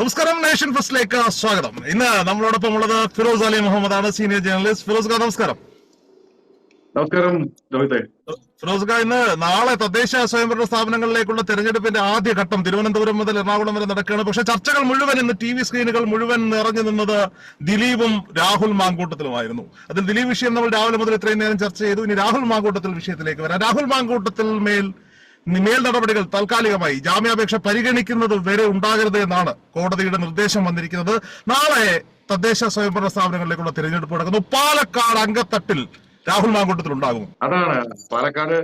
നമസ്കാരം, നേഷൻ ഫസ്റ്റിലേക്ക് സ്വാഗതം. ഇന്ന് നമ്മളോടൊപ്പം ഉള്ളത് ഫിറോസ് അലി മുഹമ്മദ് ആണ്, സീനിയർ ജേർണലിസ്റ്റ്. ഫിറോസ് ഖാൻ, നമസ്കാരം. നമസ്കാരം രോഹിത്തെ. ഫിറോസ് ഖാൻ, ഇന്ന് നാളെ തദ്ദേശ സ്വയംഭരണ സ്ഥാപനങ്ങളിലേക്കുള്ള തെരഞ്ഞെടുപ്പിന്റെ ആദ്യഘട്ടം തിരുവനന്തപുരം മുതൽ എറണാകുളം വരെ നടക്കുകയാണ്. പക്ഷെ ചർച്ചകൾ മുഴുവൻ ഇന്ന് TV സ്ക്രീനുകൾ മുഴുവൻ നിറഞ്ഞു നിന്നത് ദിലീപും രാഹുൽ മാങ്കൂട്ടത്തിലുമായിരുന്നു. അതിൽ ദിലീപ് വിഷയം നമ്മൾ രാവിലെ മുതൽ ഇത്രയും നേരം ചർച്ച ചെയ്തു. ഇനി രാഹുൽ മാങ്കൂട്ടത്തിൽ വിഷയത്തിലേക്ക് വരാം. രാഹുൽ മാങ്കൂട്ടത്തിൽ മേൽ നടപടികൾ താൽക്കാലികമായി ജാമ്യാപേക്ഷ പരിഗണിക്കുന്നത് വരെ ഉണ്ടാകരുത് എന്നാണ് കോടതിയുടെ നിർദ്ദേശം വന്നിരിക്കുന്നത്. നാളെ തദ്ദേശ സ്വയംഭരണ സ്ഥാപനങ്ങളിലേക്കുള്ള തിരഞ്ഞെടുപ്പ് നടക്കുന്നു. പാലക്കാട് അങ്കത്തട്ടിൽ രാഹുൽ മാങ്കൂട്ടത്തിൽ ഉണ്ടാകും. അതാണ് പാലക്കാട്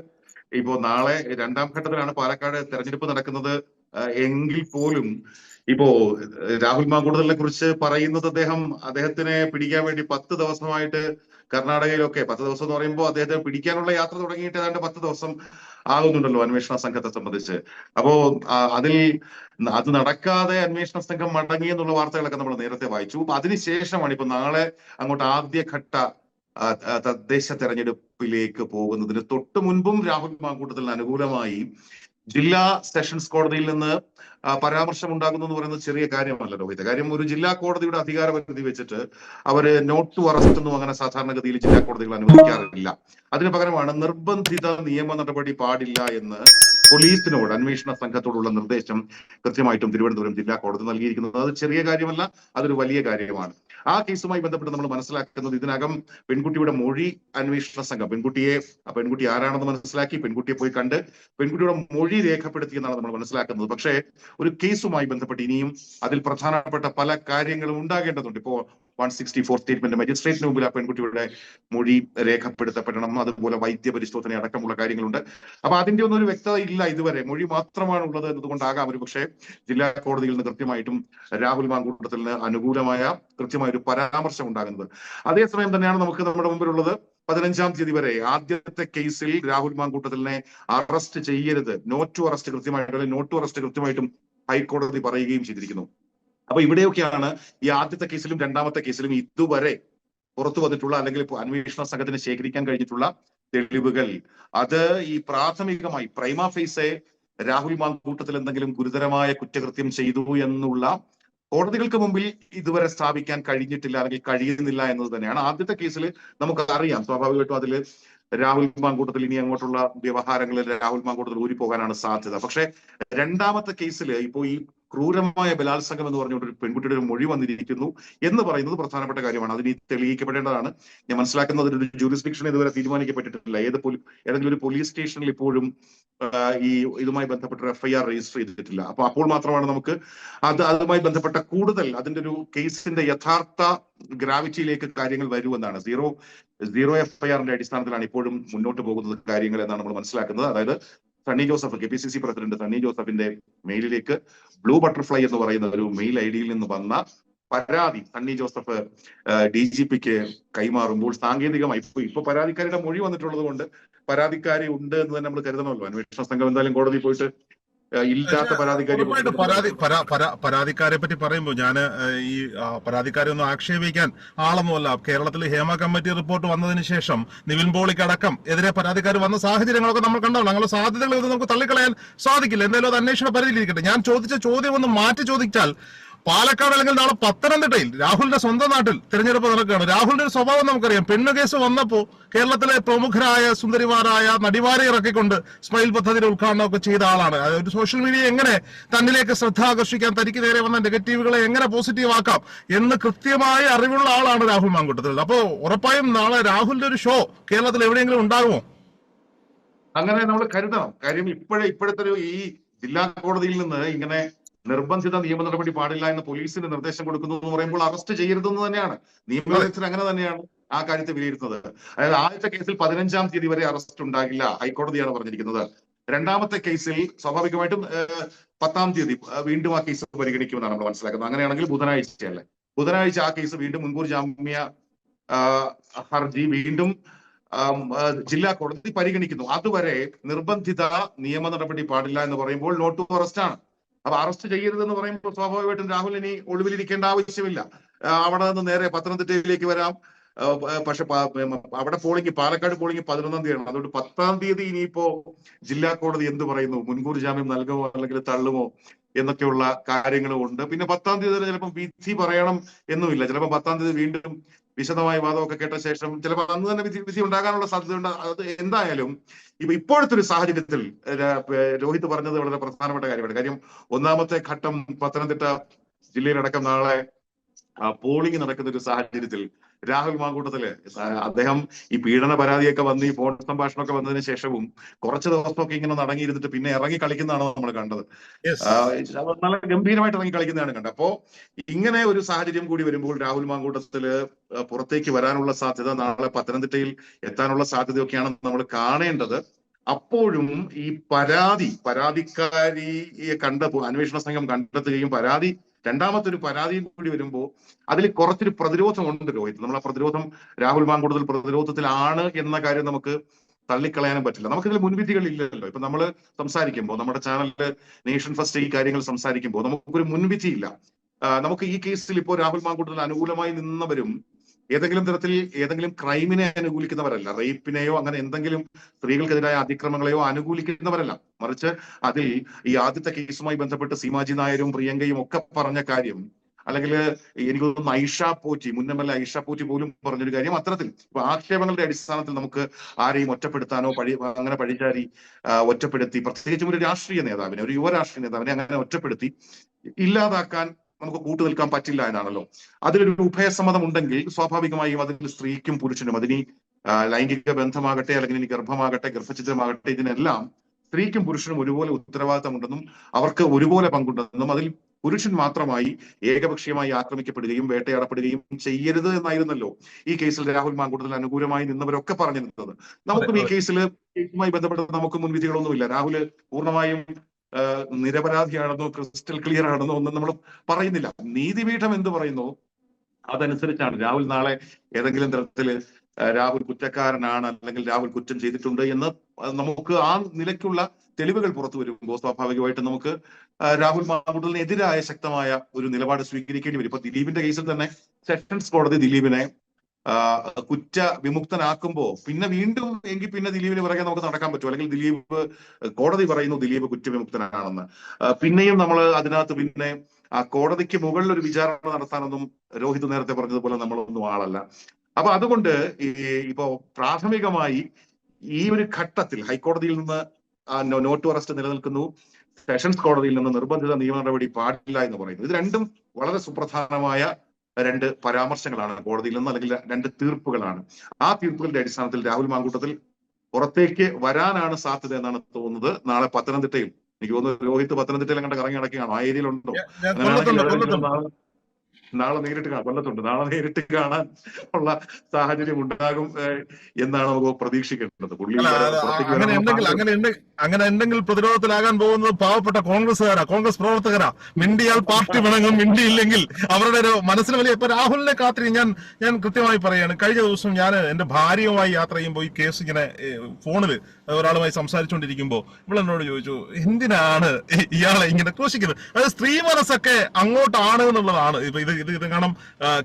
ഇപ്പോ നാളെ രണ്ടാം ഘട്ടത്തിലാണ് പാലക്കാട് തെരഞ്ഞെടുപ്പ് നടക്കുന്നത്. എങ്കിൽ പോലും ഇപ്പോ രാഹുൽ മാങ്കൂട്ടത്തിനെ കുറിച്ച് പറയുന്നത് അദ്ദേഹത്തിനെ പിടിക്കാൻ വേണ്ടി 10 ദിവസമായിട്ട് കർണാടകയിലൊക്കെ 10 ദിവസം എന്ന് പറയുമ്പോൾ അദ്ദേഹത്തെ പിടിക്കാനുള്ള യാത്ര തുടങ്ങിയിട്ട് ഏതാണ്ട് 10 ദിവസം ആകുന്നുണ്ടല്ലോ അന്വേഷണ സംഘത്തെ സംബന്ധിച്ച്. അപ്പോ അത് നടക്കാതെ അന്വേഷണ സംഘം മടങ്ങി എന്നുള്ള വാർത്തകളൊക്കെ നമ്മൾ നേരത്തെ വായിച്ചു. അതിനുശേഷമാണ് ഇപ്പൊ നാളെ അങ്ങോട്ട് ആദ്യഘട്ട തദ്ദേശ തെരഞ്ഞെടുപ്പിലേക്ക് പോകുന്നതിന് തൊട്ട് മുൻപും രാഹുൽ മാങ്കൂട്ടത്തിന് അനുകൂലമായി ജില്ലാ സെഷൻസ് കോടതിയിൽ നിന്ന് പരാമർശം ഉണ്ടാകുന്നു എന്ന് പറയുന്നത് ചെറിയ കാര്യമല്ല രോഹിത്. കാര്യം ഒരു ജില്ലാ കോടതിയുടെ അധികാരപരിധി വെച്ചിട്ട് അവര് നോട്ട് ടു അറസ്റ്റ് ഒന്നും അങ്ങനെ സാധാരണഗതിയിൽ ജില്ലാ കോടതികൾ അനുവദിക്കാറില്ല. അതിന് പകരമാണ് നിർബന്ധിത നിയമ നടപടി പാടില്ല എന്ന് പോലീസിനോട് അന്വേഷണ സംഘത്തോടുള്ള നിർദ്ദേശം കൃത്യമായിട്ടും തിരുവനന്തപുരം ജില്ലാ കോടതി നൽകിയിരിക്കുന്നത്. അത് ചെറിയ കാര്യമല്ല, അതൊരു വലിയ കാര്യമാണ്. ആ കേസുമായി ബന്ധപ്പെട്ട് നമ്മൾ മനസ്സിലാക്കുന്നത് ഇതിനകം പെൺകുട്ടിയുടെ മൊഴി അന്വേഷണ സംഘം പെൺകുട്ടി ആരാണെന്ന് മനസ്സിലാക്കി, പെൺകുട്ടിയെ പോയി കണ്ട് പെൺകുട്ടിയുടെ മൊഴി രേഖപ്പെടുത്തിയെന്നാണ് നമ്മൾ മനസ്സിലാക്കുന്നത്. പക്ഷേ ഒരു കേസുമായി ബന്ധപ്പെട്ട് ഇനിയും അതിൽ പ്രധാനപ്പെട്ട പല കാര്യങ്ങളും ഉണ്ടാകേണ്ടതുണ്ട്. ഇപ്പോ 164 സ്റ്റേറ്റ്മെന്റ് മജിസ്ട്രേറ്റിന് മുമ്പിൽ ആ പെൺകുട്ടിയുടെ മൊഴി രേഖപ്പെടുത്തപ്പെടണം. അതുപോലെ വൈദ്യ പരിശോധന അടക്കമുള്ള കാര്യങ്ങളുണ്ട്. അപ്പൊ അതിന്റെ ഒന്നും ഒരു വ്യക്തത ഇല്ല ഇതുവരെ. മൊഴി മാത്രമാണ് ഉള്ളത് എന്നതുകൊണ്ടാകാം ഒരു പക്ഷേ ജില്ലാ കോടതിയിൽ നിന്ന് കൃത്യമായിട്ടും രാഹുൽ മാങ്കൂട്ടത്തിന് അനുകൂലമായ കൃത്യമായൊരു പരാമർശം ഉണ്ടാകുന്നത്. അതേസമയം തന്നെയാണ് നമുക്ക് നമ്മുടെ മുമ്പിലുള്ളത് 15-ാം തീയതി വരെ ആദ്യത്തെ കേസിൽ രാഹുൽ മാങ്കൂട്ടത്തിനെ അറസ്റ്റ് ചെയ്യരുത്, നോട്ട് ടു അറസ്റ്റ് കൃത്യമായിട്ടും ഹൈക്കോടതി പറയുകയും ചെയ്തിരിക്കുന്നു. അപ്പൊ ഇവിടെയൊക്കെയാണ് ഈ ആദ്യത്തെ കേസിലും രണ്ടാമത്തെ കേസിലും ഇതുവരെ പുറത്തു വന്നിട്ടുള്ള അല്ലെങ്കിൽ അന്വേഷണ സംഘത്തിന് ശേഖരിക്കാൻ കഴിഞ്ഞിട്ടുള്ള തെളിവുകൾ. അത് ഈ പ്രാഥമികമായി പ്രൈമ ഫേസെ രാഹുൽ മാങ്കൂട്ടത്തിൽ എന്തെങ്കിലും ഗുരുതരമായ കുറ്റകൃത്യം ചെയ്തു എന്നുള്ള കോടതികൾക്ക് മുമ്പിൽ ഇതുവരെ സ്ഥാപിക്കാൻ കഴിഞ്ഞിട്ടില്ല അല്ലെങ്കിൽ കഴിയുന്നില്ല എന്നത് തന്നെയാണ്. ആദ്യത്തെ കേസിൽ നമുക്കറിയാം, സ്വാഭാവികമായിട്ടും അതിൽ രാഹുൽ മാങ്കൂട്ടത്തിൽ ഇനി അങ്ങോട്ടുള്ള വ്യവഹാരങ്ങളിൽ രാഹുൽ മാങ്കൂട്ടത്തിൽ ഊരിപ്പോകാനാണ് സാധ്യത. പക്ഷെ രണ്ടാമത്തെ കേസിൽ ഇപ്പോ ഈ ക്രൂരമായ ബലാത്സംഗം എന്ന് പറഞ്ഞുകൊണ്ട് ഒരു പെൺകുട്ടിയുടെ ഒരു മൊഴി വന്നിരിക്കുന്നു എന്ന് പറയുന്നത് പ്രധാനപ്പെട്ട കാര്യമാണ്. അതിന് തെളിയിക്കപ്പെടേണ്ടതാണ്. ഞാൻ മനസ്സിലാക്കുന്നത് ഒരു ജൂറിസ്ഡിക്ഷൻ ഇതുവരെ തീരുമാനിക്കപ്പെട്ടിട്ടില്ല. ഏതെങ്കിലും ഒരു പോലീസ് സ്റ്റേഷനിൽ ഇപ്പോഴും ഈ ഇതുമായി ബന്ധപ്പെട്ട FIR രജിസ്റ്റർ ചെയ്തിട്ടില്ല. അപ്പോൾ മാത്രമാണ് നമുക്ക് അതുമായി ബന്ധപ്പെട്ട കൂടുതൽ അതിന്റെ ഒരു കേസിന്റെ യഥാർത്ഥ ഗ്രാവിറ്റിയിലേക്ക് കാര്യങ്ങൾ വരുമെന്നാണ്. സീറോ FIR-ന്റെ അടിസ്ഥാനത്തിലാണ് ഇപ്പോഴും മുന്നോട്ട് പോകുന്നത് കാര്യങ്ങൾ എന്നാണ് നമ്മൾ മനസ്സിലാക്കുന്നത്. അതായത് സണ്ണി ജോസഫ്, KPCC പ്രസിഡന്റ് സണ്ണി ജോസഫിന്റെ മെയിലിലേക്ക് ബ്ലൂ ബട്ടർഫ്ലൈ എന്ന് പറയുന്ന ഒരു മെയിൽ ID യിൽ നിന്ന് വന്ന പരാതി സണ്ണി ജോസഫ് DGPക്ക് കൈമാറുമ്പോൾ സാങ്കേതികമായി ഇപ്പൊ പരാതിക്കാരിയുടെ മൊഴി വന്നിട്ടുള്ളത് കൊണ്ട് പരാതിക്കാരി ഉണ്ട് എന്ന് തന്നെ നമ്മൾ കരുതണമല്ലോ. അന്വേഷണ സംഘം എന്തായാലും കോടതി പോയിട്ട് ഇല്ലാത്ത പരാതിക്കാരെ പറ്റി പറയുമ്പോൾ ഞാൻ ഈ പരാതിക്കാരെ ഒന്നും ആക്ഷേപിക്കാൻ ആളൊന്നുമല്ല. കേരളത്തിൽ ഹേമ കമ്മിറ്റി റിപ്പോർട്ട് വന്നതിന് ശേഷം നിവിൻ പോളിക്ക് അടക്കം എതിരെ പരാതിക്കാർ വന്ന സാഹചര്യങ്ങളൊക്കെ നമ്മൾ കണ്ടല്ലോ. അങ്ങനെ സാധ്യതകൾ നമുക്ക് തള്ളിക്കളയാൻ സാധിക്കില്ല. എന്തായാലും അത് അന്വേഷണ പരിധിയിലിരിക്കട്ടെ. ഞാൻ ചോദിച്ച ചോദ്യം ഒന്ന് മാറ്റി ചോദിച്ചാൽ, പാലക്കാട് അല്ലെങ്കിൽ നാളെ പത്തനംതിട്ടയിൽ രാഹുലിന്റെ സ്വന്തം നാട്ടിൽ തിരഞ്ഞെടുപ്പ് നടക്കുകയാണ്. രാഹുലിന്റെ ഒരു സ്വഭാവം നമുക്കറിയാം. പെണ്ണു കേസ് വന്നപ്പോൾ കേരളത്തിലെ പ്രമുഖരായ സുന്ദരിമാരായ നടിമാരെ ഇറക്കിക്കൊണ്ട് സ്മൈൽ പദ്ധതിയുടെ ഉദ്ഘാടനമൊക്കെ ചെയ്ത ആളാണ്. ഒരു സോഷ്യൽ മീഡിയ എങ്ങനെ തന്നിലേക്ക് ശ്രദ്ധ ആകർഷിക്കാൻ, തനിക്ക് നേരെ വന്ന നെഗറ്റീവുകളെ എങ്ങനെ പോസിറ്റീവ് ആക്കാം എന്ന് കൃത്യമായ അറിവുള്ള ആളാണ് രാഹുൽ മാങ്കൂട്ടത്തിൽ. അപ്പോ ഉറപ്പായും നാളെ രാഹുലിന്റെ ഒരു ഷോ കേരളത്തിൽ എവിടെയെങ്കിലും ഉണ്ടാകുമോ? അങ്ങനെ നമ്മൾ കരുതണം. കാര്യം ഇപ്പോഴത്തെ ഈ ജില്ലാ കോടതിയിൽ നിന്ന് ഇങ്ങനെ നിർബന്ധിത നിയമ നടപടി പാടില്ല എന്ന് പോലീസിന് നിർദ്ദേശം കൊടുക്കുന്നു എന്ന് പറയുമ്പോൾ അറസ്റ്റ് ചെയ്യരുതെന്ന് തന്നെയാണ് നിയമവ്യവസ്ഥ. അങ്ങനെ തന്നെയാണ് ആ കാര്യത്തെ വിലയിരുത്തുന്നത്. അതായത് ആദ്യത്തെ കേസിൽ 15-ാം തീയതി വരെ അറസ്റ്റ് ഉണ്ടാകില്ല, ഹൈക്കോടതിയാണ് പറഞ്ഞിരിക്കുന്നത്. രണ്ടാമത്തെ കേസിൽ സ്വാഭാവികമായിട്ടും 10-ാം തീയതി വീണ്ടും ആ കേസ് പരിഗണിക്കുമെന്നാണ് നമ്മൾ മനസ്സിലാക്കുന്നത്. അങ്ങനെയാണെങ്കിൽ ബുധനാഴ്ച ആ കേസ് വീണ്ടും മുൻകൂർ ജാമ്യ ഹർജി വീണ്ടും ജില്ലാ കോടതി പരിഗണിക്കുന്നു. അതുവരെ നിർബന്ധിത നിയമ നടപടി പാടില്ല എന്ന് പറയുമ്പോൾ നോട്ട് ടു അറസ്റ്റ് ആണ്. അപ്പൊ അറസ്റ്റ് ചെയ്യരുതെന്ന് പറയുമ്പോൾ സ്വാഭാവികമായിട്ടും രാഹുൽ ഇനി ഒളിവിലിരിക്കേണ്ട ആവശ്യമില്ല. അവിടെ നിന്ന് നേരെ പത്തനംതിട്ടയിലേക്ക് വരാം. പക്ഷെ അവിടെ പാലക്കാട് പോളിംഗ് 11-ാം തീയതിയാണ്. അതുകൊണ്ട് 10-ാം തീയതി ഇനിയിപ്പോ ജില്ലാ കോടതി എന്ത് പറയുന്നു, മുൻകൂർ ജാമ്യം നൽകുമോ അല്ലെങ്കിൽ തള്ളുമോ എന്നൊക്കെയുള്ള കാര്യങ്ങളും ഉണ്ട്. പിന്നെ 10-ാം തീയതി തന്നെ ചിലപ്പോൾ വിധി പറയണം എന്നുമില്ല. ചിലപ്പോൾ 10-ാം തീയതി വീണ്ടും വിശദമായ വാദമൊക്കെ കേട്ട ശേഷം ചിലപ്പോൾ അന്ന് തന്നെ വിധി ഉണ്ടാകാനുള്ള സാധ്യതയുണ്ട്. അത് എന്തായാലും ഇപ്പോഴത്തെ ഒരു സാഹചര്യത്തിൽ രോഹിത് പറഞ്ഞത് വളരെ പ്രധാനപ്പെട്ട കാര്യമാണ്. കാര്യം ഒന്നാമത്തെ ഘട്ടം പത്തനംതിട്ട ജില്ലയിലടക്കം നാളെ പോളിംഗ് നടക്കുന്ന ഒരു സാഹചര്യത്തിൽ രാഹുൽ മാങ്കൂട്ടത്തില് അദ്ദേഹം ഈ പീഡന പരാതിയൊക്കെ വന്ന് ഈ ഫോൺ സംഭാഷണമൊക്കെ വന്നതിന് ശേഷവും കുറച്ച് ദിവസമൊക്കെ ഇങ്ങനെ നടങ്ങിയിരുന്നിട്ട് പിന്നെ ഇറങ്ങി കളിക്കുന്നതാണ് നമ്മൾ കണ്ടത്. നല്ല ഗംഭീരമായിട്ട് ഇറങ്ങി കളിക്കുന്നതാണ് കണ്ടത്. അപ്പോ ഇങ്ങനെ ഒരു സാഹചര്യം കൂടി വരുമ്പോൾ രാഹുൽ മാങ്കൂട്ടത്തില് പുറത്തേക്ക് വരാനുള്ള സാധ്യത, നാളെ പത്തനംതിട്ടയിൽ എത്താനുള്ള സാധ്യതയൊക്കെയാണ് നമ്മൾ കാണേണ്ടത്. അപ്പോഴും ഈ പരാതിക്കാരിയെ അന്വേഷണ സംഘം കണ്ടെത്തുകയും രണ്ടാമത്തെ ഒരു പരാതിയും കൂടി വരുമ്പോൾ അതിൽ കുറച്ചൊരു പ്രതിരോധമുണ്ട് രോഹിത്. നമ്മൾ ആ പ്രതിരോധം രാഹുൽ മാങ്കൂട്ടത്തിൽ പ്രതിരോധത്തിലാണ് എന്ന കാര്യം നമുക്ക് തള്ളിക്കളയാനും പറ്റില്ല. നമുക്കിതിൽ മുൻവിധികൾ ഇല്ലല്ലോ. ഇപ്പൊ നമ്മൾ സംസാരിക്കുമ്പോൾ നമ്മുടെ ചാനലില് നേഷൻ ഫസ്റ്റ് ഈ കാര്യങ്ങൾ സംസാരിക്കുമ്പോൾ നമുക്കൊരു മുൻവിധിയില്ല. നമുക്ക് ഈ കേസിൽ ഇപ്പോൾ രാഹുൽ മാങ്കൂട്ടത്തിൽ അനുകൂലമായി നിന്നവരും ഏതെങ്കിലും തരത്തിൽ ഏതെങ്കിലും ക്രൈമിനെ അനുകൂലിക്കുന്നവരല്ല, റേപ്പിനെയോ അങ്ങനെ എന്തെങ്കിലും സ്ത്രീകൾക്കെതിരായ അതിക്രമങ്ങളെയോ അനുകൂലിക്കുന്നവരല്ല. മറിച്ച് അതിൽ ഈ ആദ്യത്തെ കേസുമായി ബന്ധപ്പെട്ട് സീമാജി നായരും പ്രിയങ്കയും ഒക്കെ പറഞ്ഞ കാര്യം, അല്ലെങ്കിൽ എനിക്ക് തോന്നുന്നു മുൻ MLA ഐഷ പോറ്റി പോലും പറഞ്ഞൊരു കാര്യം, അത്തരത്തിൽ ഇപ്പൊ ആക്ഷേപങ്ങളുടെ അടിസ്ഥാനത്തിൽ നമുക്ക് ആരെയും ഒറ്റപ്പെടുത്താനോ അങ്ങനെ പഴിചാരി ഒറ്റപ്പെടുത്തി, പ്രത്യേകിച്ചും ഒരു രാഷ്ട്രീയ നേതാവിനെ, ഒരു യുവ രാഷ്ട്രീയ നേതാവിനെ അങ്ങനെ ഒറ്റപ്പെടുത്തി ഇല്ലാതാക്കാൻ നമുക്ക് കൂട്ടുനിൽക്കാൻ പറ്റില്ല എന്നാണല്ലോ. അതിലൊരു ഉഭയസമ്മതം ഉണ്ടെങ്കിൽ സ്വാഭാവികമായും അതിൽ സ്ത്രീക്കും പുരുഷനും, അതിന് ലൈംഗിക ബന്ധമാകട്ടെ, അല്ലെങ്കിൽ ഇനി ഗർഭമാകട്ടെ, ഗർഭഛിദ്രമാകട്ടെ, ഇതിനെല്ലാം സ്ത്രീക്കും പുരുഷനും ഒരുപോലെ ഉത്തരവാദിത്തമുണ്ടെന്നും അവർക്ക് ഒരുപോലെ പങ്കുണ്ടെന്നും അതിൽ പുരുഷൻ മാത്രമായി ഏകപക്ഷീയമായി ആക്രമിക്കപ്പെടുകയും വേട്ടയാടപ്പെടുകയും ചെയ്യരുത് എന്നായിരുന്നല്ലോ ഈ കേസിൽ രാഹുൽ മാങ്കൂട്ടത്തിൽ അനുകൂലമായി നിന്നവരൊക്കെ പറഞ്ഞിരുന്നത്. നമുക്കും ഈ കേസുമായി ബന്ധപ്പെട്ട് നമുക്ക് മുൻവിധികളൊന്നുമില്ല. രാഹുല് പൂർണ്ണമായും നിരപരാധിയാണെന്നോ ക്രിസ്റ്റൽ ക്ലിയർ ആണെന്നോ ഒന്നും നമ്മൾ പറയുന്നില്ല. നീതിപീഠം എന്ത് പറയുന്നു അതനുസരിച്ചാണ്. രാഹുൽ നാളെ ഏതെങ്കിലും തരത്തില് രാഹുൽ കുറ്റക്കാരനാണ് അല്ലെങ്കിൽ രാഹുൽ കുറ്റം ചെയ്തിട്ടുണ്ട് എന്ന് നമുക്ക് ആ നിലയ്ക്കുള്ള തെളിവുകൾ പുറത്തു വരുമ്പോൾ സ്വാഭാവികമായിട്ടും നമുക്ക് രാഹുൽ മാങ്കൂട്ടലിനെതിരായ ശക്തമായ ഒരു നിലപാട് സ്വീകരിക്കേണ്ടി വരും. ഇപ്പൊ ദിലീപിന്റെ കേസിൽ തന്നെ സെഷൻസ് കോടതി ദിലീപിനെ കുറ്റവിമുക്തനാക്കുമ്പോ പിന്നെ വീണ്ടും പിന്നെ ദിലീപിന് പിറകെ നമുക്ക് നടക്കാൻ പറ്റും. അല്ലെങ്കിൽ കോടതി പറയുന്നു ദിലീപ് കുറ്റവിമുക്തനാണെന്ന്, പിന്നെയും നമ്മൾ അതിനകത്ത് പിന്നെ ആ കോടതിക്ക് മുകളിൽ ഒരു വിചാരണ നടത്താനൊന്നും രോഹിത് നേരത്തെ പറഞ്ഞതുപോലെ നമ്മളൊന്നും ആളല്ല. അപ്പൊ അതുകൊണ്ട് ഇപ്പോ പ്രാഥമികമായി ഈ ഒരു ഘട്ടത്തിൽ ഹൈക്കോടതിയിൽ നിന്ന് നോട്ട് ടു അറസ്റ്റ് നിലനിൽക്കുന്നു, സെഷൻസ് കോടതിയിൽ നിന്ന് നിർബന്ധിത നിയമ നടപടി പാടില്ല എന്ന് പറയുന്നു. ഇത് രണ്ടും വളരെ സുപ്രധാനമായ രണ്ട് പരാമർശങ്ങളാണ് കോടതിയിൽ നിന്ന്, അല്ലെങ്കിൽ രണ്ട് തീർപ്പുകളാണ്. ആ തീർപ്പുകളുടെ അടിസ്ഥാനത്തിൽ രാഹുൽ മാങ്കൂട്ടത്തിൽ പുറത്തേക്ക് വരാനാണ് സാധ്യത എന്നാണ് തോന്നുന്നത്. നാളെ പത്തനംതിട്ടയിൽ, എനിക്ക് തോന്നുന്നു രോഹിത് പത്തനംതിട്ടയിൽ കണ്ട കറങ്ങി നടക്കുകയാണോ, ആ ഏരിയയിലുണ്ടോ? നാളെ നേരിട്ട് കൊല്ലത്തുണ്ട്. നാളെ നേരിട്ട് കാണാൻ ഉള്ള സാഹചര്യം ഉണ്ടാകും എന്നാണ് നമുക്ക് പ്രതീക്ഷിക്കേണ്ടത്. അങ്ങനെ ഉണ്ടെങ്കിൽ പ്രതിരോധത്തിലാകാൻ പോകുന്നത് പാവപ്പെട്ട കോൺഗ്രസ് പ്രവർത്തകരാ. മിണ്ടിയാൽ പാർട്ടി വിണങ്ങും, മിണ്ടിയില്ലെങ്കിൽ അവരുടെ ഒരു മനസ്സിന് വലിയ. ഇപ്പൊ രാഹുലിനെ കാത്തിരി ഞാൻ കൃത്യമായി പറയാണ്. കഴിഞ്ഞ ദിവസം ഞാൻ എന്റെ ഭാര്യയുമായി യാത്ര ചെയ്യുമ്പോൾ ഈ കേസ് ഇങ്ങനെ ഫോണിൽ ഒരാളുമായി സംസാരിച്ചുകൊണ്ടിരിക്കുമ്പോ ഇവളെന്നോട് ചോദിച്ചു, എന്തിനാണ് ഇയാളെ ഇങ്ങനെ ക്രൂശിക്കുന്നത്? അതായത് സ്ത്രീ മനസ്സൊക്കെ അങ്ങോട്ടാണ് എന്നുള്ളതാണ്. ഇപ്പൊ ഇത് കാരണം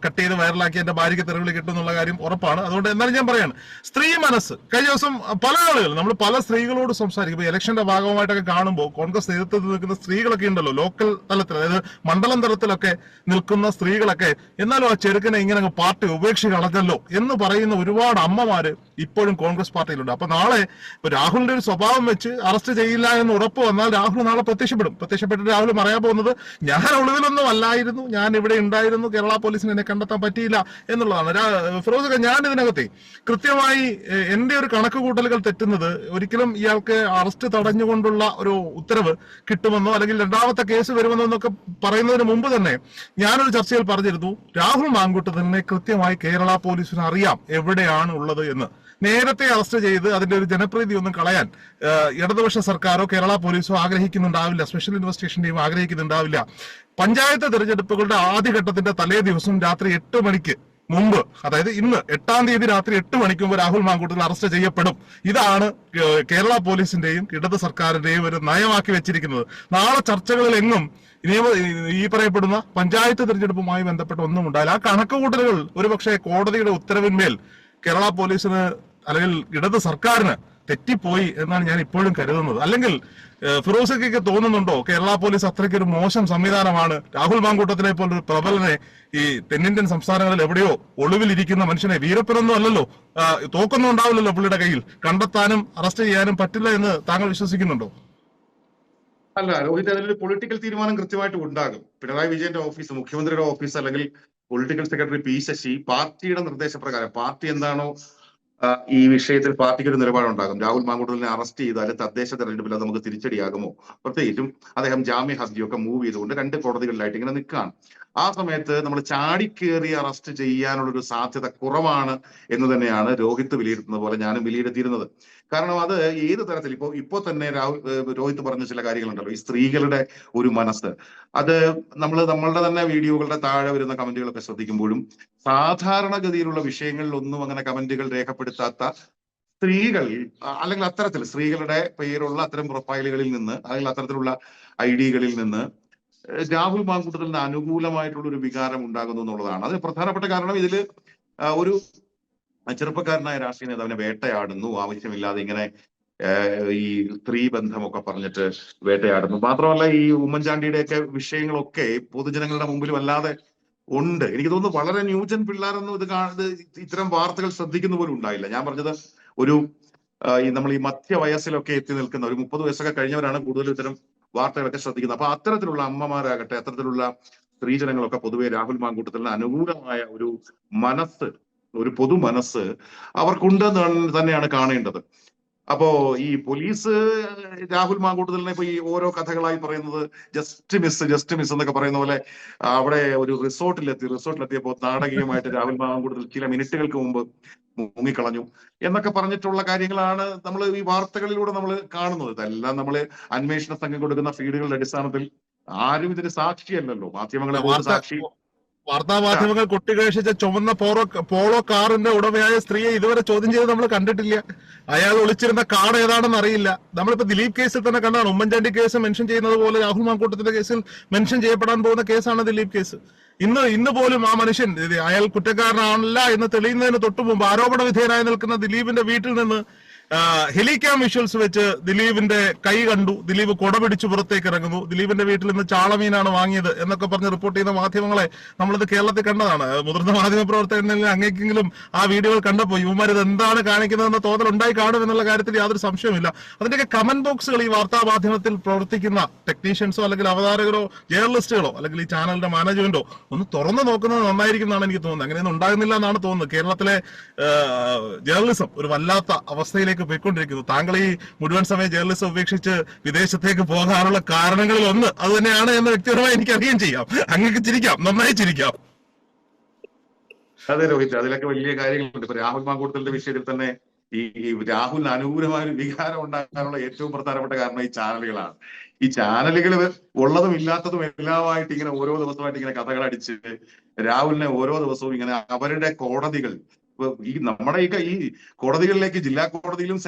കട്ട് ചെയ്ത് വൈറലാക്കി എന്റെ ഭാര്യയ്ക്ക് തെറിവിളി കിട്ടും എന്നുള്ള കാര്യം ഉറപ്പാണ്. അതുകൊണ്ട് എന്നാലും ഞാൻ പറയാണ്, സ്ത്രീ മനസ്സ്. കഴിഞ്ഞ ദിവസം പല ആളുകൾ, നമ്മൾ പല സ്ത്രീകളോട് സംസാരിക്കും. ഇപ്പൊ ഇലക്ഷന്റെ ഭാഗമായിട്ടൊക്കെ കാണുമ്പോൾ കോൺഗ്രസ് നേതൃത്വത്തിൽ നിൽക്കുന്ന സ്ത്രീകളൊക്കെ ഉണ്ടല്ലോ, ലോക്കൽ തലത്തിൽ, അതായത് മണ്ഡലം തലത്തിലൊക്കെ നിൽക്കുന്ന സ്ത്രീകളൊക്കെ, എന്നാലും ആ ചെറുക്കനെ ഇങ്ങനെ പാർട്ടി ഉപേക്ഷിച്ച് കളഞ്ഞല്ലോ എന്ന് പറയുന്ന ഒരുപാട് അമ്മമാര് ഇപ്പോഴും കോൺഗ്രസ് പാർട്ടിയിലുണ്ട്. അപ്പൊ നാളെ രാഹുലിന്റെ ഒരു സ്വഭാവം വെച്ച് അറസ്റ്റ് ചെയ്യില്ല എന്ന് ഉറപ്പ് വന്നാൽ രാഹുൽ നാളെ പ്രത്യക്ഷപ്പെട്ടിട്ട് രാഹുൽ പറയാൻ പോകുന്നത്, ഞാൻ ഒളിവിലൊന്നും അല്ലായിരുന്നു, ഞാൻ ഇവിടെ ഉണ്ടായിരുന്നു, കേരള പോലീസിന് എന്നെ കണ്ടെത്താൻ പറ്റിയില്ല എന്നുള്ളതാണ്. ഫിറോസ്, ഞാൻ ഇതിനകത്തെ കൃത്യമായി എന്റെ ഒരു കണക്ക് കൂട്ടലുകൾ തെറ്റുന്നത്, ഒരിക്കലും ഇയാൾക്ക് അറസ്റ്റ് തടഞ്ഞുകൊണ്ടുള്ള ഒരു ഉത്തരവ് കിട്ടുമെന്നോ അല്ലെങ്കിൽ രണ്ടാമത്തെ കേസ് വരുമെന്നോ എന്നൊക്കെ പറയുന്നതിന് മുമ്പ് തന്നെ ഞാനൊരു ചർച്ചയിൽ പറഞ്ഞിരുന്നു, രാഹുൽ മാങ്കൂട്ടത്തിനെ കൃത്യമായി കേരള പോലീസിന് അറിയാം എവിടെയാണ് ഉള്ളത് എന്ന്. നേരത്തെ അറസ്റ്റ് ചെയ്ത് അതിന്റെ ഒരു ജനപ്രീതി ഒന്നും കളയാൻ ഇടതുപക്ഷ സർക്കാരോ കേരള പോലീസോ ആഗ്രഹിക്കുന്നുണ്ടാവില്ല, സ്പെഷ്യൽ ഇൻവെസ്റ്റിഗേഷൻ ടീം ആഗ്രഹിക്കുന്നുണ്ടാവില്ല. പഞ്ചായത്ത് തെരഞ്ഞെടുപ്പുകളുടെ ആദ്യഘട്ടത്തിന്റെ തലേ ദിവസം രാത്രി 8 മണിക്ക് മുമ്പ്, അതായത് ഇന്ന് 8-ാം തീയതി രാത്രി 8 മണിക്ക് മുമ്പ് രാഹുൽ മാങ്കൂട്ടത്തിൽ അറസ്റ്റ് ചെയ്യപ്പെടും. ഇതാണ് കേരള പോലീസിന്റെയും ഇടത് സർക്കാരിന്റെയും ഒരു നയമാക്കി വെച്ചിരിക്കുന്നത്. നാളെ ചർച്ചകളിൽ എങ്ങും ഈ പറയപ്പെടുന്ന പഞ്ചായത്ത് തെരഞ്ഞെടുപ്പുമായി ബന്ധപ്പെട്ട ഒന്നും ഉണ്ടായില്ല. ആ കണക്കുകൂട്ടലുകൾ ഒരുപക്ഷെ കോടതിയുടെ ഉത്തരവിന്മേൽ കേരള പോലീസിന് അല്ലെങ്കിൽ ഇടത് സർക്കാരിന് തെറ്റിപ്പോയി എന്നാണ് ഞാൻ ഇപ്പോഴും കരുതുന്നത്. അല്ലെങ്കിൽ ഫിറോസയ്ക്ക് തോന്നുന്നുണ്ടോ കേരള പോലീസ് അത്രയ്ക്ക് ഒരു മോശം സംവിധാനമാണ്, രാഹുൽ മാങ്കൂട്ടത്തിനെ പോലൊരു പ്രബലനെ ഈ തെന്നിന്ത്യൻ സംസ്ഥാനങ്ങളിൽ എവിടെയോ ഒളിവിലിരിക്കുന്ന മനുഷ്യനെ, വീരപ്പനൊന്നും അല്ലല്ലോ, തോക്കൊന്നും ഉണ്ടാവില്ലല്ലോ പുള്ളിയുടെ കയ്യിൽ, കണ്ടെത്താനും അറസ്റ്റ് ചെയ്യാനും പറ്റില്ല എന്ന് താങ്കൾ വിശ്വസിക്കുന്നുണ്ടോ? അല്ല രോഹിത്, അതിലൊരു പൊളിറ്റിക്കൽ തീരുമാനം കൃത്യമായിട്ട് ഉണ്ടാകും. പിണറായി വിജയന്റെ ഓഫീസ്, മുഖ്യമന്ത്രിയുടെ ഓഫീസ്, അല്ലെങ്കിൽ പൊളിറ്റിക്കൽ സെക്രട്ടറി പി ശശി പാർട്ടിയുടെ നിർദ്ദേശപ്രകാരം, പാർട്ടി എന്താണോ ഈ വിഷയത്തിൽ പാർട്ടിക്ക് ഒരു നിലപാടുണ്ടാകും. രാഹുൽ മാങ്കൂട്ടത്തിനെ അറസ്റ്റ് ചെയ്താൽ തദ്ദേശ തെരഞ്ഞെടുപ്പിൽ അത് നമുക്ക് തിരിച്ചടിയാകുമോ? പ്രത്യേകിച്ചും അദ്ദേഹം ജാമ്യ ഹർജിയൊക്കെ മൂവ് ചെയ്തുകൊണ്ട് 2 കോടതികളിലായിട്ട് ഇങ്ങനെ നിൽക്കുകയാണ്. ആ സമയത്ത് നമ്മൾ ചാടിക്കേറി അറസ്റ്റ് ചെയ്യാനുള്ള ഒരു സാധ്യത കുറവാണ് എന്ന് തന്നെയാണ് രോഹിത് വിലയിരുത്തുന്നത് പോലെ ഞാനും വിലയിരുത്തിയിരുന്നത്. കാരണം അത് ഏത് തരത്തിൽ ഇപ്പോ തന്നെ രോഹിത് പറഞ്ഞ ചില കാര്യങ്ങളുണ്ടല്ലോ, ഈ സ്ത്രീകളുടെ ഒരു മനസ്സ്, അത് നമ്മളുടെ തന്നെ വീഡിയോകളുടെ താഴെ വരുന്ന കമന്റുകളൊക്കെ ശ്രദ്ധിക്കുമ്പോഴും സാധാരണഗതിയിലുള്ള വിഷയങ്ങളിലൊന്നും അങ്ങനെ കമന്റുകൾ രേഖപ്പെടുത്താത്ത സ്ത്രീകൾ, അല്ലെങ്കിൽ അത്തരത്തിൽ സ്ത്രീകളുടെ പേരുള്ള അത്തരം പ്രൊഫൈലുകളിൽ നിന്ന്, അല്ലെങ്കിൽ അത്തരത്തിലുള്ള ഐഡികളിൽ നിന്ന് രാഹുൽ മാങ്കൂട്ടത്തിന് അനുകൂലമായിട്ടുള്ള ഒരു വികാരം ഉണ്ടാകുന്നു എന്നുള്ളതാണ്. അതിന് പ്രധാനപ്പെട്ട കാരണം ഇതിൽ ഒരു ചെറുപ്പക്കാരനായ രാഷ്ട്രീയ നേതാവിനെ വേട്ടയാടുന്നു, ആവശ്യമില്ലാതെ ഇങ്ങനെ ഈ സ്ത്രീ ബന്ധമൊക്കെ പറഞ്ഞിട്ട് വേട്ടയാടുന്നു. മാത്രമല്ല ഈ ഉമ്മൻചാണ്ടിയുടെയൊക്കെ വിഷയങ്ങളൊക്കെ പൊതുജനങ്ങളുടെ മുമ്പിൽ വല്ലാതെ ഉണ്ട്. എനിക്ക് തോന്നുന്നു വളരെ ന്യൂജൻ പിള്ളേരൊന്നും ഇത് ഇത്തരം വാർത്തകൾ ശ്രദ്ധിക്കുന്ന പോലും ഉണ്ടായില്ല. ഞാൻ പറഞ്ഞത് ഒരു നമ്മൾ ഈ മധ്യവയസ്സിലൊക്കെ എത്തി നിൽക്കുന്ന ഒരു 30 വയസ്സൊക്കെ കഴിഞ്ഞവരാണ് കൂടുതൽ ഇത്തരം വാർത്തകളൊക്കെ ശ്രദ്ധിക്കുന്നത്. അപ്പൊ അത്തരത്തിലുള്ള അമ്മമാരാകട്ടെ, അത്തരത്തിലുള്ള സ്ത്രീജനങ്ങളൊക്കെ പൊതുവെ രാഹുൽ മാങ്കൂട്ടത്തിന് അനുകൂലമായ ഒരു മനസ്സ്, ഒരു പൊതു മനസ്സ് അവർക്കുണ്ട് തന്നെയാണ് കാണേണ്ടത്. അപ്പോ ഈ പോലീസ് രാഹുൽ മാങ്കൂട്ടത്തിലിനെ ഇപ്പൊ ഈ ഓരോ കഥകളായി പറയുന്നത് ജസ്റ്റ് മിസ് എന്നൊക്കെ പറയുന്ന പോലെ അവിടെ ഒരു റിസോർട്ടിലെത്തിയപ്പോ നാടകീയമായിട്ട് രാഹുൽ മാങ്കൂട്ടത്തിൽ ചില മിനിറ്റുകൾക്ക് മുമ്പ് മുങ്ങിക്കളഞ്ഞു എന്നൊക്കെ പറഞ്ഞിട്ടുള്ള കാര്യങ്ങളാണ് നമ്മൾ ഈ വാർത്തകളിലൂടെ നമ്മൾ കാണുന്നത്. ഇതെല്ലാം നമ്മൾ അന്വേഷണ സംഘം കൊടുക്കുന്ന ഫീഡുകളുടെ അടിസ്ഥാനത്തിൽ ആരും ഇതിന് സാക്ഷിയല്ലല്ലോ. മാധ്യമങ്ങളെ പോലും സാക്ഷി, വാർത്താമാധ്യമങ്ങൾ കൊട്ടിഘോഷിച്ച ചുവന്ന പോളോ കാറിന്റെ ഉടമയായ സ്ത്രീയെ ഇതുവരെ ചോദ്യം ചെയ്ത് നമ്മൾ കണ്ടിട്ടില്ല. അയാൾ ഒളിച്ചിരുന്ന കാർ ഏതാണെന്ന് അറിയില്ല. നമ്മളിപ്പോ ദിലീപ് കേസിൽ തന്നെ കണ്ടാണ്, ഉമ്മൻചാണ്ടി കേസ് മെൻഷൻ ചെയ്യുന്നത് പോലെ രാഹുൽ മാങ്കൂട്ടത്തിന്റെ കേസിൽ മെൻഷൻ ചെയ്യപ്പെടാൻ പോകുന്ന കേസാണ് ദിലീപ് കേസ്. ഇന്ന് പോലും ആ മനുഷ്യൻ അയാൾ കുറ്റക്കാരനല്ല എന്ന് തെളിയുന്നതിന് തൊട്ടു മുമ്പ് ആരോപണ വിധേയനായി നിൽക്കുന്ന ദിലീപിന്റെ വീട്ടിൽ നിന്ന് ഹെലികാം വിഷ്വൽസ് വെച്ച് ദിലീപിന്റെ കൈ കണ്ടു, ദിലീപ് കുട പിടിച്ചു പുറത്തേക്ക് ഇറങ്ങുന്നു, ദിലീപിന്റെ വീട്ടിൽ നിന്ന് ചാളമീനാണ് വാങ്ങിയത് എന്നൊക്കെ പറഞ്ഞ് റിപ്പോർട്ട് ചെയ്യുന്ന മാധ്യമങ്ങളെ നമ്മളിത് കേരളത്തിൽ കണ്ടതാണ്. മുതിർന്ന മാധ്യമ പ്രവർത്തകരിൽ അങ്ങേക്കെങ്കിലും ആ വീഡിയോകൾ കണ്ടപ്പോൾ ഇവന്മാർ ഇത് എന്താണ് കാണിക്കുന്നതെന്ന തോന്നൽ ഉണ്ടായി കാണും എന്നുള്ള കാര്യത്തിൽ യാതൊരു സംശയവുമില്ല. അതിന്റെയൊക്കെ കമന്റ് ബോക്സുകൾ ഈ വാർത്താ മാധ്യമത്തിൽ പ്രവർത്തിക്കുന്ന ടെക്നീഷ്യൻസോ അല്ലെങ്കിൽ അവതാരകരോ ജേർണലിസ്റ്റുകളോ അല്ലെങ്കിൽ ഈ ചാനലിന്റെ മാനേജ്മെന്റോ ഒന്ന് തുറന്നു നോക്കുന്നത് നന്നായിരിക്കും എന്നാണ് എനിക്ക് തോന്നുന്നത്. അങ്ങനെയൊന്നും ഉണ്ടാകുന്നില്ല എന്നാണ് തോന്നുന്നത്. കേരളത്തിലെ ജേർണലിസം ഒരു വല്ലാത്ത അവസ്ഥയിലേക്ക് പോയിക്കൊണ്ടിരിക്കുന്നു. താങ്കൾ ഈ മുഴുവൻ സമയം ജേർണലിസം ഉപേക്ഷിച്ച് വിദേശത്തേക്ക് പോകാനുള്ള കാരണങ്ങളിൽ ഒന്ന് അത് തന്നെയാണ് എന്ന് വ്യക്തിപരമായി എനിക്ക് അറിയുകയും ചെയ്യാം. അങ്ങക്ക് ചിരിക്കാം, നന്നായി ചിരിക്കാം. അതെ രോഹിത്, അതിലൊക്കെ വലിയ കാര്യങ്ങളുണ്ട്. ഇപ്പൊ രാഹുൽ മാങ്കൂട്ടത്തിന്റെ വിഷയത്തിൽ തന്നെ ഈ രാഹുലിന് അനുകൂലമായ ഒരു വികാരം ഉണ്ടാക്കാനുള്ള ഏറ്റവും പ്രധാനപ്പെട്ട കാരണം ഈ ചാനലുകളാണ്. ഈ ചാനലുകൾ ഉള്ളതും ഇല്ലാത്തതും എല്ലാമായിട്ട് ഇങ്ങനെ ഓരോ ദിവസമായിട്ട് ഇങ്ങനെ കഥകൾ അടിച്ച് രാഹുലിനെ ഓരോ ദിവസവും ഇങ്ങനെ അവരുടെ കോടതികൾ, ഈ നമ്മുടെ ഈ കോടതികളിലേക്ക്, ജില്ലാ കോടതിയിലും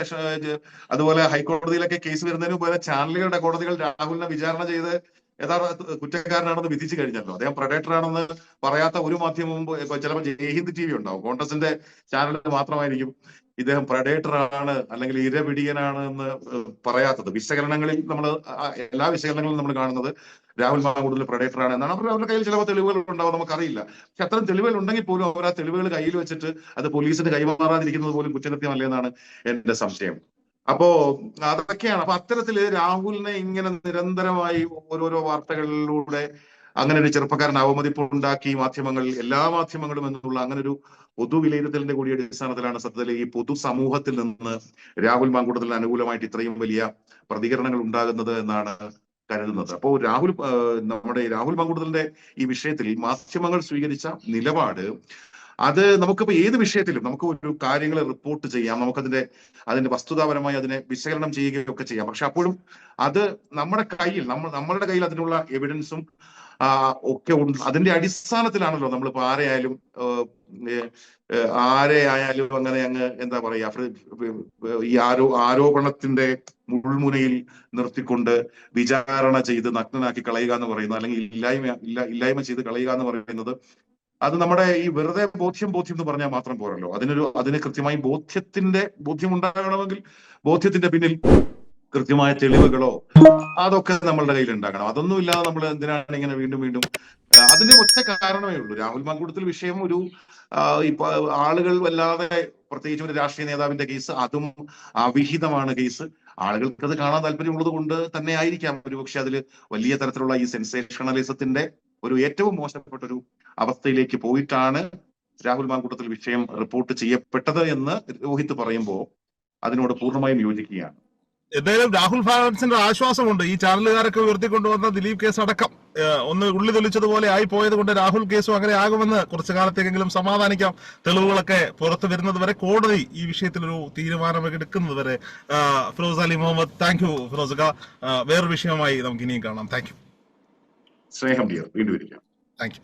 അതുപോലെ ഹൈക്കോടതിയിലൊക്കെ കേസ് വരുന്നതിന് പോലെ ചാനലുകളുടെ കോടതികൾ രാഹുലിനെ വിചാരണ ചെയ്ത് യഥാർത്ഥ കുറ്റക്കാരനാണെന്ന് വിധിച്ചു കഴിഞ്ഞല്ലോ. അദ്ദേഹം പ്രഡേറ്റർ ആണെന്ന് പറയാത്ത ഒരു മാധ്യമവും, ചിലപ്പോൾ ജയ്ഹിന്ദ് TV ഉണ്ടാവും, കോൺഗ്രസിന്റെ ചാനൽ മാത്രമായിരിക്കും ഇദ്ദേഹം പ്രഡേറ്റർ ആണ് അല്ലെങ്കിൽ ഇരപിടിയനാണ് എന്ന് പറയാത്തത്. വിശകലനങ്ങളിൽ എല്ലാ വിശകലനങ്ങളിലും നമ്മൾ കാണുന്നത് രാഹുൽ മാങ്കൂട്ടത്തിൽ പ്രഡേറ്റർ ആണ് എന്നാണ്. അവരുടെ കയ്യിൽ ചിലപ്പോൾ തെളിവുകൾ ഉണ്ടാവും, നമുക്കറിയില്ല. പക്ഷെ അത്തരം തെളിവുകൾ ഉണ്ടെങ്കിൽ പോലും അവർ ആ തെളിവുകൾ കയ്യിൽ വെച്ചിട്ട് അത് പോലീസിന് കൈമാറാതിരിക്കുന്നത് പോലും കുറ്റകൃത്യമല്ലേ എന്നാണ് എന്റെ സംശയം. അപ്പോ അതൊക്കെയാണ്. അപ്പൊ അത്തരത്തില് രാഹുലിനെ ഇങ്ങനെ നിരന്തരമായി ഓരോരോ വാർത്തകളിലൂടെ അങ്ങനെ ഒരു ചെറുപ്പക്കാരൻ അവമതിപ്പുണ്ടാക്കി എല്ലാ മാധ്യമങ്ങളും എന്നുള്ള അങ്ങനെ ഒരു പൊതു വിലയിരുത്തലിന്റെ കൂടി അടിസ്ഥാനത്തിലാണ് സത്യത്തിൽ ഈ പൊതുസമൂഹത്തിൽ നിന്ന് രാഹുൽ മാങ്കൂട്ടത്തിന് അനുകൂലമായിട്ട് ഇത്രയും വലിയ പ്രതികരണങ്ങൾ ഉണ്ടാകുന്നത് എന്നാണ് കരുതുന്നത്. അപ്പോ നമ്മുടെ രാഹുൽ മാങ്കൂട്ടത്തിന്റെ ഈ വിഷയത്തിൽ മാധ്യമങ്ങൾ സ്വീകരിച്ച നിലപാട്, അത് നമുക്കിപ്പോ ഏത് വിഷയത്തിലും നമുക്ക് ഒരു കാര്യങ്ങൾ റിപ്പോർട്ട് ചെയ്യാം, അതിന്റെ വസ്തുതാപരമായി അതിനെ വിശകലനം ചെയ്യുകയൊക്കെ ചെയ്യാം. പക്ഷെ അപ്പോഴും അത് നമ്മളുടെ കയ്യിൽ അതിനുള്ള എവിഡൻസും ഒക്കെ ഉണ്ട്. അതിന്റെ അടിസ്ഥാനത്തിലാണല്ലോ നമ്മളിപ്പോ ആരെയായാലും അങ്ങനെ എന്താ പറയാ, ഈ ആരോപണത്തിന്റെ മുൾമുനയിൽ നിർത്തിക്കൊണ്ട് വിചാരണ ചെയ്ത് നഗ്നനാക്കി കളയുക എന്ന് പറയുന്നത്, അല്ലെങ്കിൽ ഇല്ലായ്മ ചെയ്ത് കളയുക എന്ന് പറയുന്നത്, അത് നമ്മുടെ ഈ വെറുതെ ബോധ്യം എന്ന് പറഞ്ഞാൽ മാത്രം പോരല്ലോ. അതിന് കൃത്യമായി ബോധ്യം ഉണ്ടാകണമെങ്കിൽ ബോധ്യത്തിന്റെ പിന്നിൽ കൃത്യമായ തെളിവുകളോ അതൊക്കെ നമ്മളുടെ കയ്യിൽ ഉണ്ടാകണം. അതൊന്നും ഇല്ലാതെ നമ്മൾ എന്തിനാണ് ഇങ്ങനെ വീണ്ടും വീണ്ടും അതിന്റെ ഒറ്റ കാരണമേ ഉള്ളൂ. രാഹുൽ മാങ്കൂട്ടത്തിൽ വിഷയം ഇപ്പൊ ആളുകൾ വല്ലാതെ, പ്രത്യേകിച്ച് ഒരു രാഷ്ട്രീയ നേതാവിന്റെ കേസ്, അതും അവിഹിതമാണ് കേസ്. ആളുകൾക്ക് അത് കാണാൻ താല്പര്യമുള്ളത് കൊണ്ട് തന്നെ ആയിരിക്കാം ഒരുപക്ഷെ അതിൽ വലിയ തരത്തിലുള്ള ഈ സെൻസേഷണലിസത്തിന്റെ ഏറ്റവും മോശപ്പെട്ട ഒരു അവസ്ഥയിലേക്ക് പോയിട്ടാണ് രാഹുൽ മാങ്കൂട്ടത്തിൽ വിഷയം റിപ്പോർട്ട് ചെയ്യപ്പെട്ടത് എന്ന് രോഹിത് പറയുമ്പോൾ അതിനോട് പൂർണ്ണമായും യോജിക്കുകയാണ്. എന്തായാലും രാഹുൽ ഫാൻസിന്റെ ആശ്വാസമുണ്ട്. ഈ ചാനലുകാരൊക്കെ ഉയർത്തിക്കൊണ്ടുവന്ന ദിലീപ് കേസ് അടക്കം ഒന്ന് ഉള്ളി തൊലിച്ചതുപോലെ ആയി പോയത് കൊണ്ട് രാഹുൽ കേസും അങ്ങനെ ആകുമെന്ന് കുറച്ചു കാലത്തേക്കെങ്കിലും സമാധാനിക്കാം. തെളിവുകളൊക്കെ പുറത്തു വരുന്നത് വരെ, കോടതി ഈ വിഷയത്തിലൊരു തീരുമാനം എടുക്കുന്നത് വരെ. Firoz Ali Muhammad, thank you Firoz. വേറൊരു വിഷയമായി നമുക്ക് ഇനിയും കാണാം. Thank you. സ്നേഹം ഡിയർ, വീണ്ടും ഇരിക്കാം. Thank you.